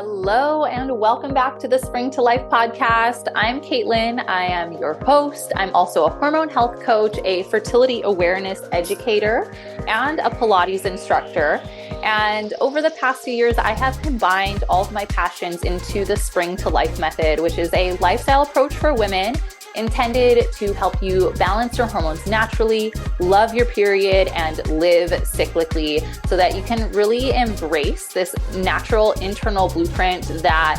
Hello, and welcome back to the Spring to Life podcast. I'm Caitlin. I am your host. I'm also a hormone health coach, a fertility awareness educator, and a Pilates instructor. And over the past few years, I have combined all of my passions into the Spring to Life method, which is a lifestyle approach for women intended to help you balance your hormones naturally, love your period, and live cyclically so that you can really embrace this natural internal blueprint that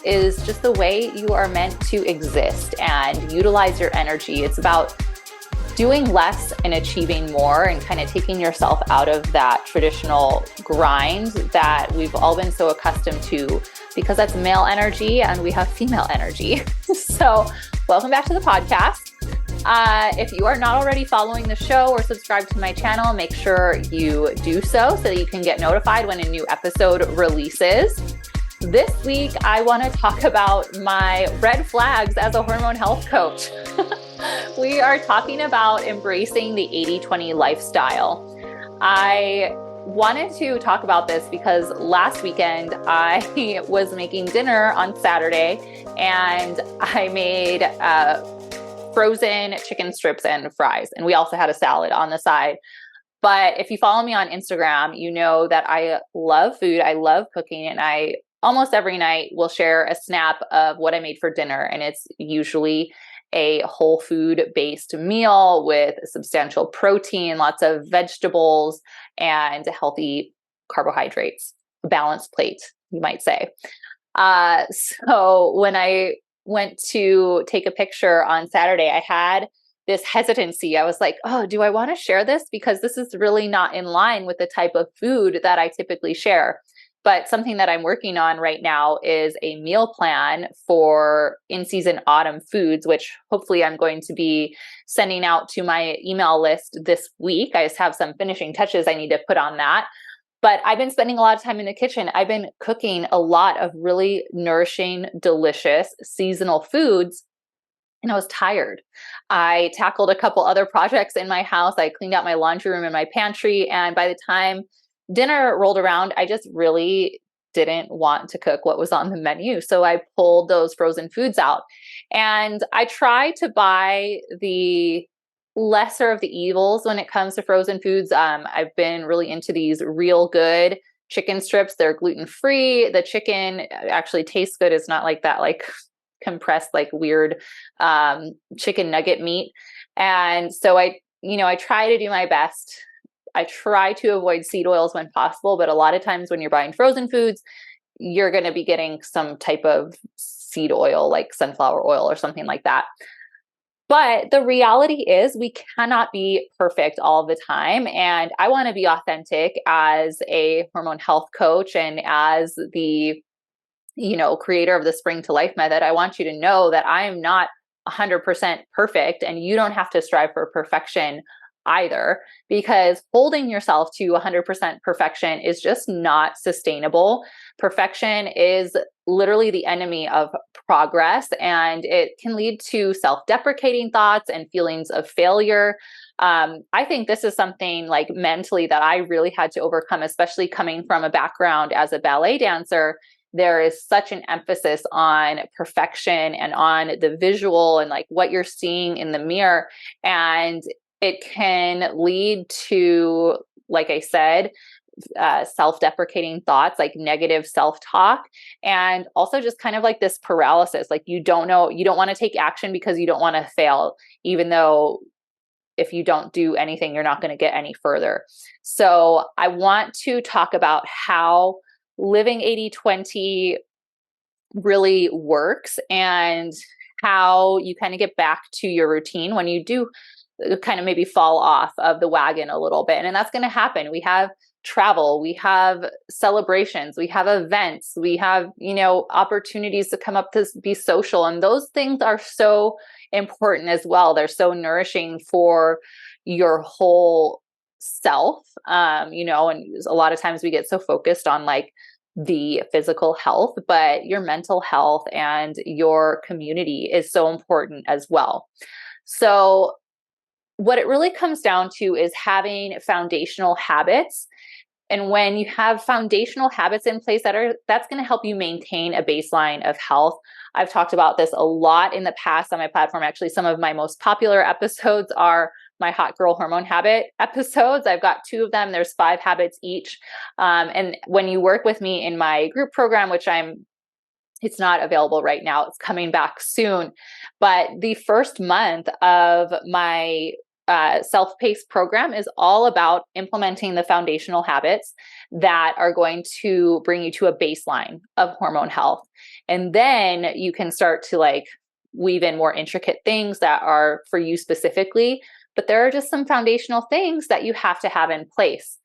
is just the way you are meant to exist and utilize your energy. It's about doing less and achieving more and kind of taking yourself out of that traditional grind that we've all been so accustomed to, because that's male energy and we have female energy. So welcome back to the podcast. If you are not already following the show or subscribed to my channel, make sure you do so that you can get notified when a new episode releases. This week, I want to talk about my red flags as a hormone health coach. We are talking about embracing the 80-20 lifestyle. I wanted to talk about this because last weekend I was making dinner on Saturday and I made frozen chicken strips and fries. And we also had a salad on the side. But if you follow me on Instagram, you know that I love food. I love cooking, and I almost every night will share a snap of what I made for dinner. And it's usually a whole food based meal with substantial protein, lots of vegetables, and healthy carbohydrates, a balanced plate, you might say. So when I went to take a picture on Saturday, I had this hesitancy. I was like, oh, do I want to share this? Because this is really not in line with the type of food that I typically share. But something that I'm working on right now is a meal plan for in-season autumn foods, which hopefully I'm going to be sending out to my email list this week. I just have some finishing touches I need to put on that. But I've been spending a lot of time in the kitchen. I've been cooking a lot of really nourishing, delicious, seasonal foods, and I was tired. I tackled a couple other projects in my house. I cleaned out my laundry room and my pantry, and by the time dinner rolled around, I just really didn't want to cook what was on the menu. So I pulled those frozen foods out, and I try to buy the lesser of the evils when it comes to frozen foods. I've been really into these Real Good chicken strips. They're gluten-free. The chicken actually tastes good. It's not like that, like compressed, like weird chicken nugget meat. And so I try to do my best. I try to avoid seed oils when possible, but a lot of times when you're buying frozen foods, you're going to be getting some type of seed oil, like sunflower oil or something like that. But the reality is we cannot be perfect all the time. And I want to be authentic as a hormone health coach and as the, creator of the Spring to Life method. I want you to know that I am not 100% perfect, and you don't have to strive for perfection either, because holding yourself to 100% perfection is just not sustainable. Perfection is literally the enemy of progress, and it can lead to self-deprecating thoughts and feelings of failure. I think this is something like mentally that I really had to overcome, especially coming from a background as a ballet dancer. There is such an emphasis on perfection and on the visual and like what you're seeing in the mirror. And it can lead to, like I said, self-deprecating thoughts, like negative self-talk, and also just kind of like this paralysis. Like you don't want to take action because you don't want to fail, even though if you don't do anything, you're not going to get any further. So I want to talk about how living 80-20 really works and how you kind of get back to your routine when you do kind of maybe fall off of the wagon a little bit. And that's going to happen. We have travel, we have celebrations, we have events, we have, opportunities to come up to be social. And those things are so important as well. They're so nourishing for your whole self. And a lot of times we get so focused on like the physical health, but your mental health and your community is so important as well. So what it really comes down to is having foundational habits And when you have foundational habits in place that's going to help you maintain a baseline of health. I've talked about this a lot in the past on my platform. Actually, some of my most popular episodes are my hot girl hormone habit episodes. I've got 2 of them. There's 5 habits each. And when you work with me in my group program, which it's not available right now, it's coming back soon. But the first month of my self-paced program is all about implementing the foundational habits that are going to bring you to a baseline of hormone health. And then you can start to like weave in more intricate things that are for you specifically. But there are just some foundational things that you have to have in place.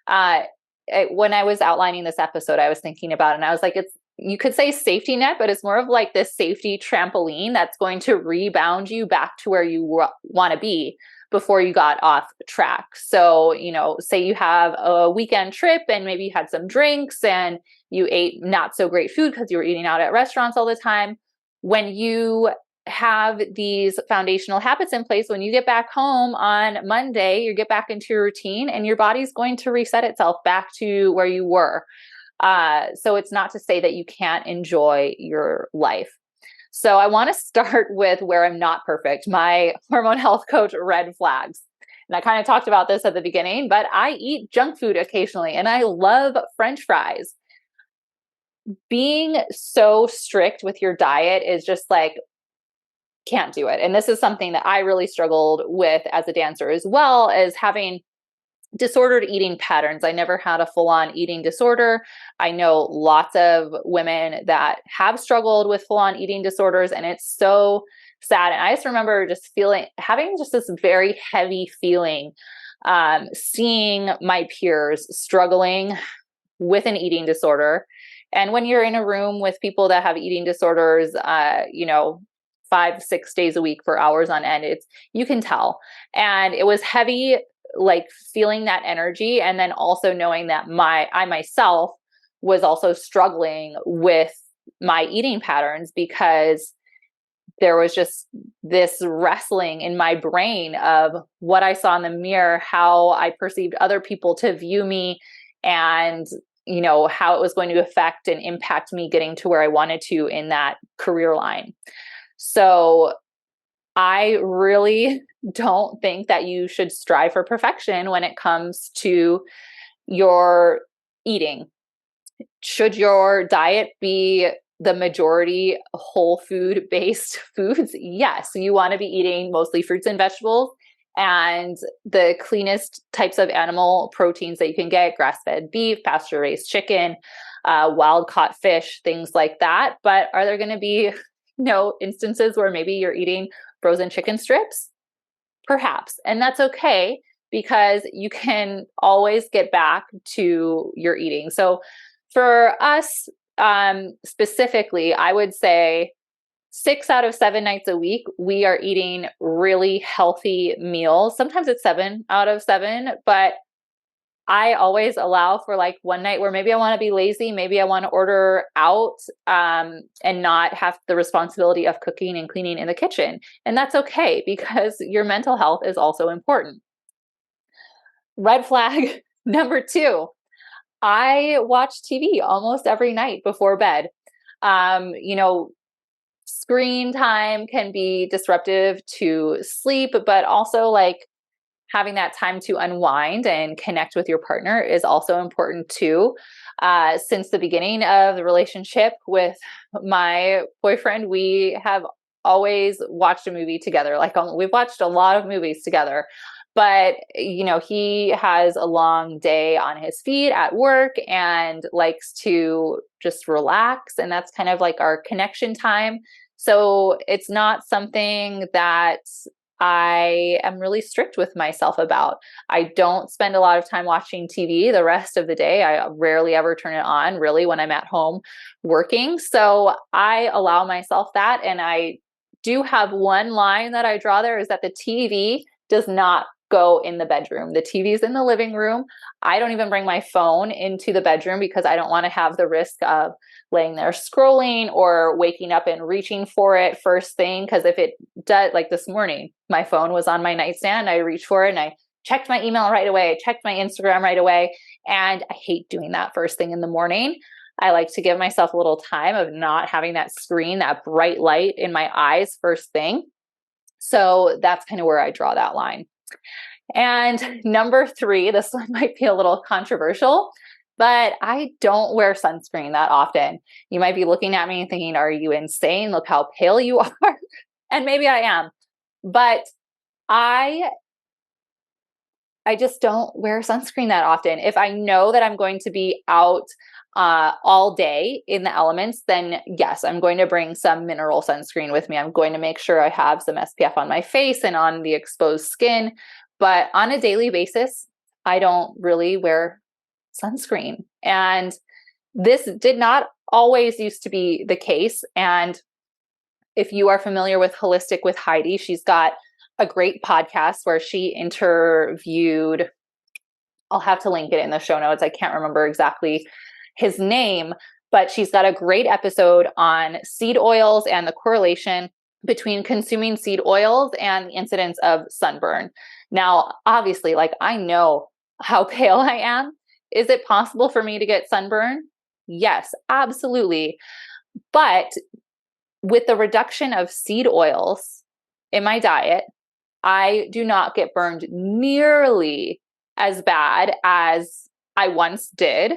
When I was outlining this episode, I was thinking about it, and I was like, you could say safety net, but it's more of like this safety trampoline that's going to rebound you back to where you want to be before you got off track. So, say you have a weekend trip and maybe you had some drinks and you ate not so great food because you were eating out at restaurants all the time. When you have these foundational habits in place, when you get back home on Monday, you get back into your routine and your body's going to reset itself back to where you were. So it's not to say that you can't enjoy your life. So I want to start with where I'm not perfect, my hormone health coach red flags. And I kind of talked about this at the beginning, but I eat junk food occasionally and I love French fries. Being so strict with your diet is just like, can't do it. And this is something that I really struggled with as a dancer, as well as having disordered eating patterns. I never had a full-on eating disorder. I know lots of women that have struggled with full-on eating disorders, and it's so sad. And I just remember just having just this very heavy feeling, seeing my peers struggling with an eating disorder. And when you're in a room with people that have eating disorders, 5-6 days a week for hours on end, you can tell. And it was heavy, like feeling that energy. And then also knowing that I myself was also struggling with my eating patterns, because there was just this wrestling in my brain of what I saw in the mirror, how I perceived other people to view me, and how it was going to affect and impact me getting to where I wanted to in that career line. So I really don't think that you should strive for perfection when it comes to your eating. Should your diet be the majority whole food based foods? Yes, you want to be eating mostly fruits and vegetables and the cleanest types of animal proteins that you can get: grass-fed beef, pasture-raised chicken, wild-caught fish, things like that. But are there going to be instances where maybe you're eating frozen chicken strips? Perhaps. And that's okay, because you can always get back to your eating. So for us, specifically, I would say 6 out of 7 nights a week, we are eating really healthy meals. Sometimes it's 7 out of 7, but I always allow for like one night where maybe I want to be lazy. Maybe I want to order out and not have the responsibility of cooking and cleaning in the kitchen. And that's okay, because your mental health is also important. Red flag number 2, I watch TV almost every night before bed. Screen time can be disruptive to sleep, but also like having that time to unwind and connect with your partner is also important too. Since the beginning of the relationship with my boyfriend, we have always watched a movie together. Like we've watched a lot of movies together, but he has a long day on his feet at work and likes to just relax. And that's kind of like our connection time. So it's not something that I am really strict with myself about. I don't spend a lot of time watching TV the rest of the day. I rarely ever turn it on, really, when I'm at home working. So I allow myself that. And I do have one line that I draw there, is that the TV does not go in the bedroom. The TV is in the living room. I don't even bring my phone into the bedroom, because I don't want to have the risk of laying there scrolling or waking up and reaching for it first thing. Because if it does, like this morning, my phone was on my nightstand. I reached for it and I checked my email right away. I checked my Instagram right away. And I hate doing that first thing in the morning. I like to give myself a little time of not having that screen, that bright light in my eyes first thing. So that's kind of where I draw that line. And number 3, this one might be a little controversial, but I don't wear sunscreen that often. You might be looking at me and thinking, are you insane? Look how pale you are. And maybe I am, but I just don't wear sunscreen that often. If I know that I'm going to be out all day in the elements, then yes, I'm going to bring some mineral sunscreen with me. I'm going to make sure I have some SPF on my face and on the exposed skin. But on a daily basis, I don't really wear sunscreen. And this did not always used to be the case. And if you are familiar with Holistic with Heidi, she's got a great podcast where she interviewed, I'll have to link it in the show notes. I can't remember exactly his name, but she's got a great episode on seed oils and the correlation between consuming seed oils and the incidence of sunburn. Now, obviously, like I know how pale I am. Is it possible for me to get sunburn? Yes, absolutely. But with the reduction of seed oils in my diet, I do not get burned nearly as bad as I once did.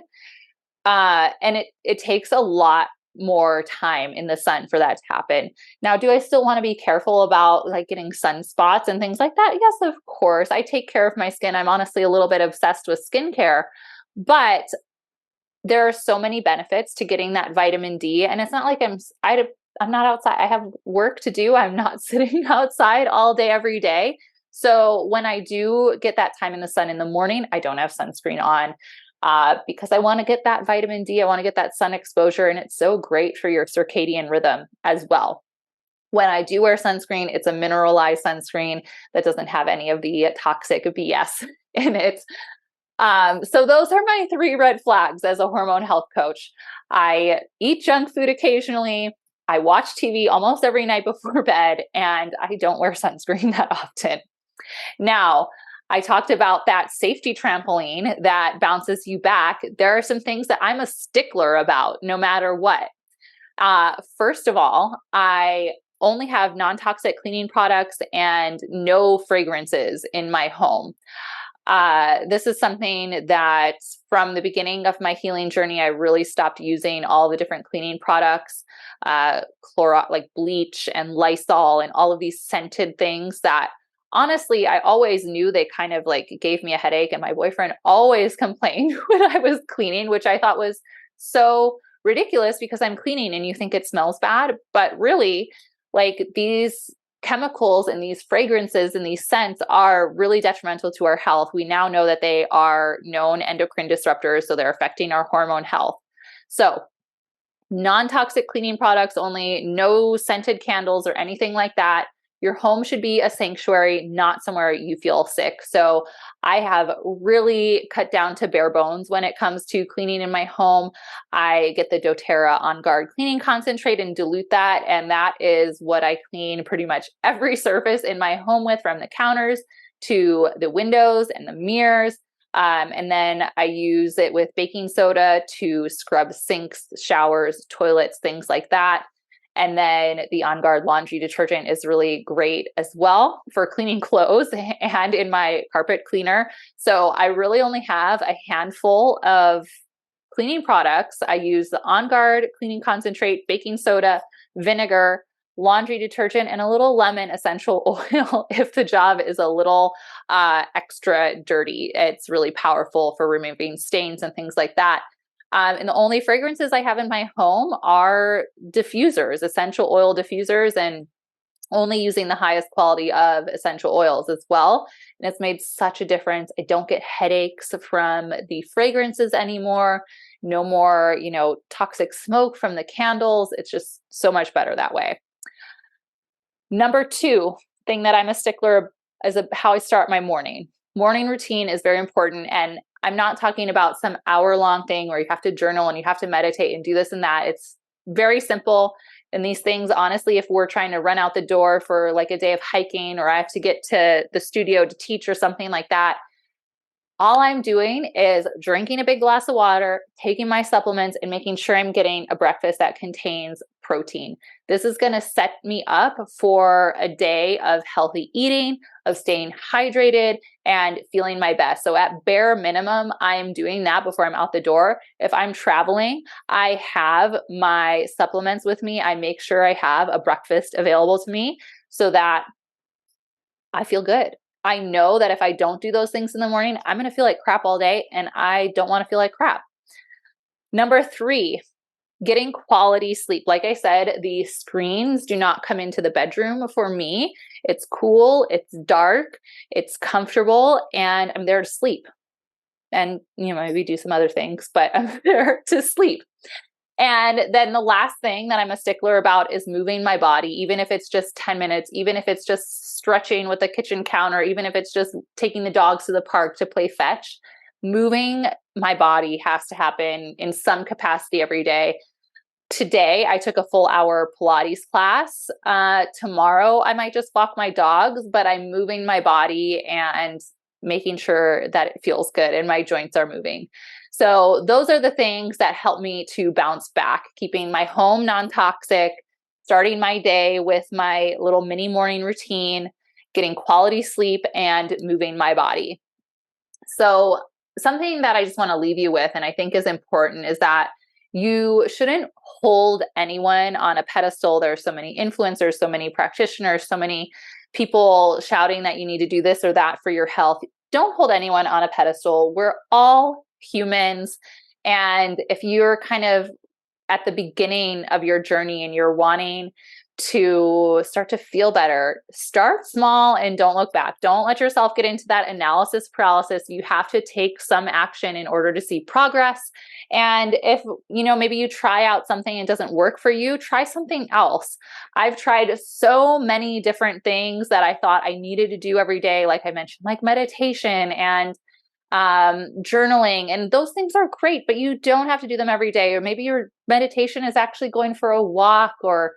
And it takes a lot more time in the sun for that to happen. Now, do I still want to be careful about like getting sunspots and things like that? Yes, of course. I take care of my skin. I'm honestly a little bit obsessed with skincare, but there are so many benefits to getting that vitamin D. And it's not like I'm not outside. I have work to do. I'm not sitting outside all day, every day. So when I do get that time in the sun in the morning, I don't have sunscreen on because I want to get that vitamin D. I want to get that sun exposure. And it's so great for your circadian rhythm as well. When I do wear sunscreen, it's a mineralized sunscreen that doesn't have any of the toxic BS in it. So those are my 3 red flags as a hormone health coach. I eat junk food occasionally. I watch TV almost every night before bed, and I don't wear sunscreen that often. Now, I talked about that safety trampoline that bounces you back. There are some things that I'm a stickler about no matter what. First of all, I only have non-toxic cleaning products and no fragrances in my home. This is something that from the beginning of my healing journey, I really stopped using all the different cleaning products, like bleach and Lysol and all of these scented things that honestly, I always knew they kind of like gave me a headache, and my boyfriend always complained when I was cleaning, which I thought was so ridiculous because I'm cleaning and you think it smells bad. But really, like these chemicals and these fragrances and these scents are really detrimental to our health. We now know that they are known endocrine disruptors, so they're affecting our hormone health. So non-toxic cleaning products only, no scented candles or anything like that. Your home should be a sanctuary, not somewhere you feel sick. So I have really cut down to bare bones when it comes to cleaning in my home. I get the doTERRA On Guard cleaning concentrate and dilute that. And that is what I clean pretty much every surface in my home with, from the counters to the windows and the mirrors. And then I use it with baking soda to scrub sinks, showers, toilets, things like that. And then the On Guard laundry detergent is really great as well for cleaning clothes and in my carpet cleaner. So I really only have a handful of cleaning products. I use the On Guard cleaning concentrate, baking soda, vinegar, laundry detergent, and a little lemon essential oil if the job is a little extra dirty. It's really powerful for removing stains and things like that. And the only fragrances I have in my home are diffusers, essential oil diffusers, and only using the highest quality of essential oils as well. And it's made such a difference. I don't get headaches from the fragrances anymore. No more, toxic smoke from the candles. It's just so much better that way. Number 2 thing that I'm a stickler is how I start my morning. Morning routine is very important. And I'm not talking about some hour-long thing where you have to journal and you have to meditate and do this and that. It's very simple. And these things, honestly, if we're trying to run out the door for like a day of hiking, or I have to get to the studio to teach or something like that, All I'm doing is drinking a big glass of water, taking my supplements, and making sure I'm getting a breakfast that contains protein. This is going to set me up for a day of healthy eating, of staying hydrated, and feeling my best. So at bare minimum, I'm doing that before I'm out the door. If I'm traveling, I have my supplements with me. I make sure I have a breakfast available to me so that I feel good. I know that if I don't do those things in the morning, I'm going to feel like crap all day, and I don't want to feel like crap. Number 3, getting quality sleep. Like I said, the screens do not come into the bedroom for me. It's cool, it's dark, it's comfortable, and I'm there to sleep. And, maybe do some other things, but I'm there to sleep. And then the last thing that I'm a stickler about is moving my body, even if it's just 10 minutes, even if it's just stretching with the kitchen counter, even if it's just taking the dogs to the park to play fetch. Moving my body has to happen in some capacity every day. Today, I took a full hour Pilates class. Tomorrow, I might just walk my dogs, but I'm moving my body and making sure that it feels good and my joints are moving. So those are the things that help me to bounce back, keeping my home non-toxic, starting my day with my little mini morning routine, getting quality sleep, and moving my body. So something that I just want to leave you with, and I think is important, is that you shouldn't hold anyone on a pedestal. There are so many influencers, so many practitioners, so many people shouting that you need to do this or that for your health. Don't hold anyone on a pedestal. We're all humans. And if you're kind of at the beginning of your journey and you're wanting to start to feel better, start small and don't look back. Don't let yourself get into that analysis paralysis. You have to take some action in order to see progress. And if, maybe you try out something and it doesn't work for you, try something else. I've tried so many different things that I thought I needed to do every day. Like I mentioned, like meditation and journaling, and those things are great, but you don't have to do them every day. Or maybe your meditation is actually going for a walk or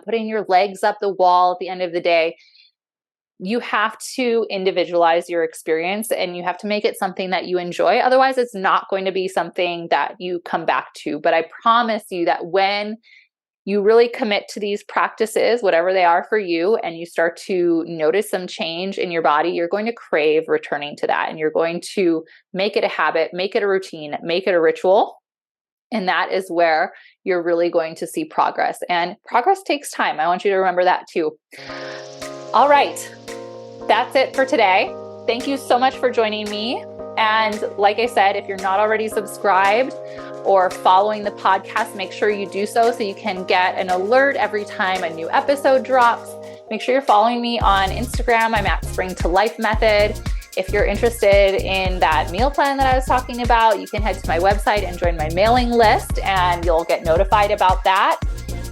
putting your legs up the wall at the end of the day. You have to individualize your experience and you have to make it something that you enjoy. Otherwise, it's not going to be something that you come back to. But I promise you that when you really commit to these practices, whatever they are for you, and you start to notice some change in your body, you're going to crave returning to that. And you're going to make it a habit, make it a routine, make it a ritual. And that is where you're really going to see progress. And progress takes time. I want you to remember that too. All right. That's it for today. Thank you so much for joining me. And like I said, if you're not already subscribed or following the podcast, make sure you do so you can get an alert every time a new episode drops. Make sure you're following me on Instagram. I'm at Spring to Life Method. If you're interested in that meal plan that I was talking about, you can head to my website and join my mailing list, and you'll get notified about that.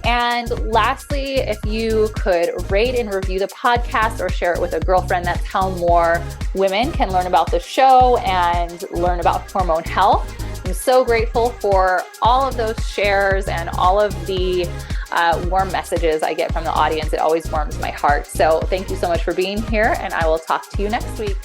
And lastly, if you could rate and review the podcast or share it with a girlfriend, that's how more women can learn about the show and learn about hormone health. I'm so grateful for all of those shares and all of the warm messages I get from the audience. It always warms my heart. So thank you so much for being here, and I will talk to you next week.